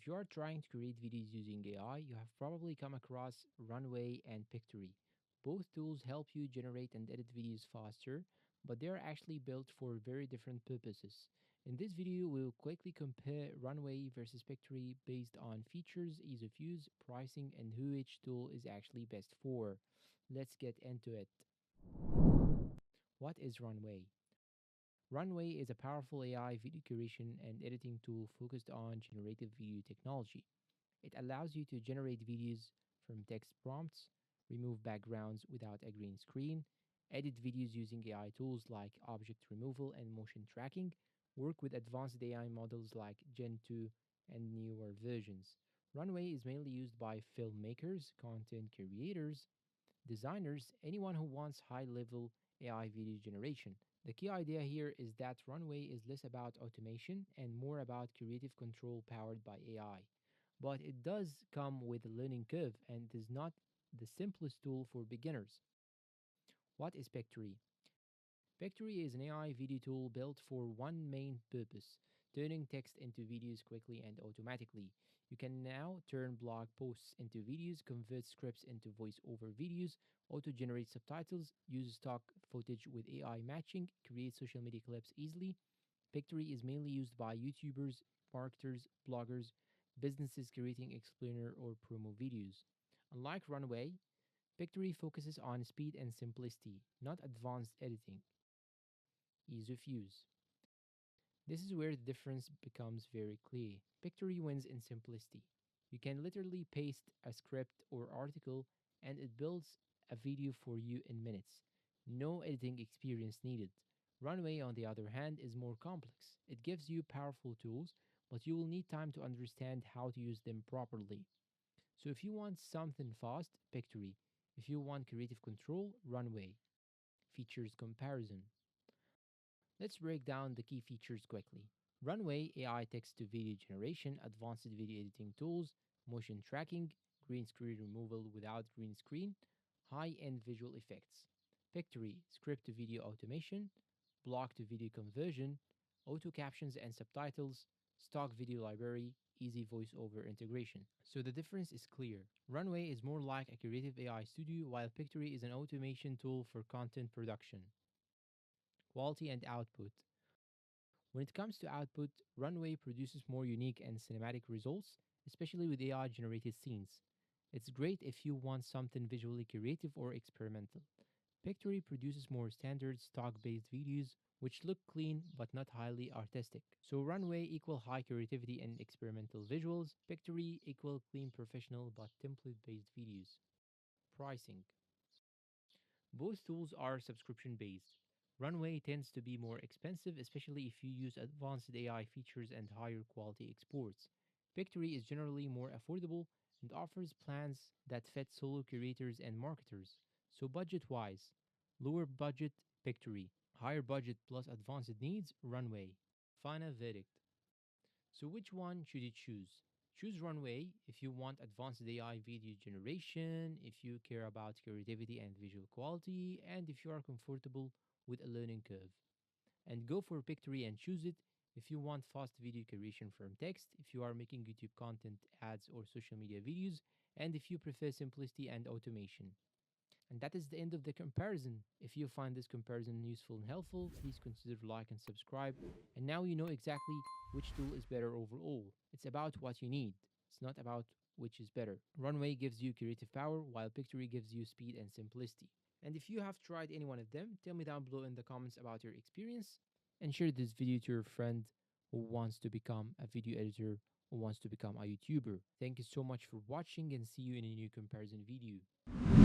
If you are trying to create videos using AI, you have probably come across Runway and Pictory. Both tools help you generate and edit videos faster, but they are actually built for very different purposes. In this video, we will quickly compare Runway versus Pictory based on features, ease of use, pricing, and who each tool is actually best for. Let's get into it. What is Runway? Runway is a powerful AI video creation and editing tool focused on generative video technology. It allows you to generate videos from text prompts, remove backgrounds without a green screen, edit videos using AI tools like object removal and motion tracking, work with advanced AI models like Gen 2 and newer versions. Runway is mainly used by filmmakers, content creators, designers, anyone who wants high level AI video generation. The key idea here is that Runway is less about automation and more about creative control powered by AI. But it does come with a learning curve and is not the simplest tool for beginners. What is Pictory? Pictory is an AI video tool built for one main purpose, turning text into videos quickly and automatically. You can now turn blog posts into videos, convert scripts into voice-over videos, auto-generate subtitles, use stock footage with AI matching, create social media clips easily. Pictory is mainly used by YouTubers, marketers, bloggers, businesses creating explainer or promo videos. Unlike Runway, Pictory focuses on speed and simplicity, not advanced editing. Ease of use. This is where the difference becomes very clear. Pictory wins in simplicity. You can literally paste a script or article and it builds a video for you in minutes. No editing experience needed. Runway, on the other hand, is more complex. It gives you powerful tools, but you will need time to understand how to use them properly. So if you want something fast, Pictory. If you want creative control, Runway. Features comparison. Let's break down the key features quickly. Runway AI text to video generation, advanced video editing tools, motion tracking, green screen removal without green screen, high end visual effects. Pictory script to video automation, block to video conversion, auto captions and subtitles, stock video library, easy voiceover integration. So the difference is clear. Runway is more like a creative AI studio, while Pictory is an automation tool for content production. Quality and output. When it comes to output, Runway produces more unique and cinematic results, especially with AI generated scenes. It's great if you want something visually creative or experimental. Pictory produces more standard stock based videos which look clean but not highly artistic. So Runway equal high creativity and experimental visuals, Pictory equal clean professional but template based videos. Pricing. Both tools are subscription based. Runway tends to be more expensive, especially if you use advanced AI features and higher quality exports. Pictory is generally more affordable and offers plans that fit solo creators and marketers. So, budget wise, lower budget Pictory, higher budget plus advanced needs Runway. Final verdict. So, which one should you choose? Choose Runway if you want advanced AI video generation, if you care about creativity and visual quality, and if you are comfortable with a learning curve. And go for Pictory and choose it if you want fast video creation from text, if you are making YouTube content, ads, or social media videos, and if you prefer simplicity and automation. And that is the end of the comparison. If you find this comparison useful and helpful, please consider like and subscribe. And now you know exactly which tool is better overall. It's about what you need. It's not about which is better. Runway gives you creative power, while Pictory gives you speed and simplicity. And if you have tried any one of them, tell me down below in the comments about your experience and share this video to your friend who wants to become a video editor or wants to become a YouTuber. Thank you so much for watching and see you in a new comparison video.